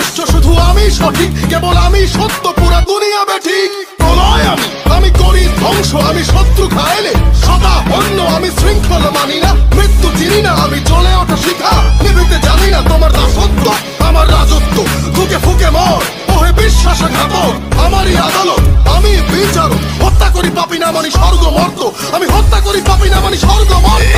বিশ্ব শুধু আমি সঠিক, কেবল আমি সত্য, পুরা দুনিয়া বেঠিক। প্রলয় আমি করি ধ্বংস, আমি শত্রু খাইলে সদা অন্য, আমি শৃঙ্খল মানি না, মৃত্যু চিনি না, আমি চলে ওঠা শিখা, নিভিতে জানি না তোমার দাসত্ব আমার রাজত্ব। ফুকে ফুকে মর ওহে বিশ্বাসঘাতক, আমারই আদালত, আমি বিচারক। হত্যা করি পাপি না মানি স্বর্গ মর্ত, আমি হত্যা করি পাপি না মানি স্বর্গ মর্ত।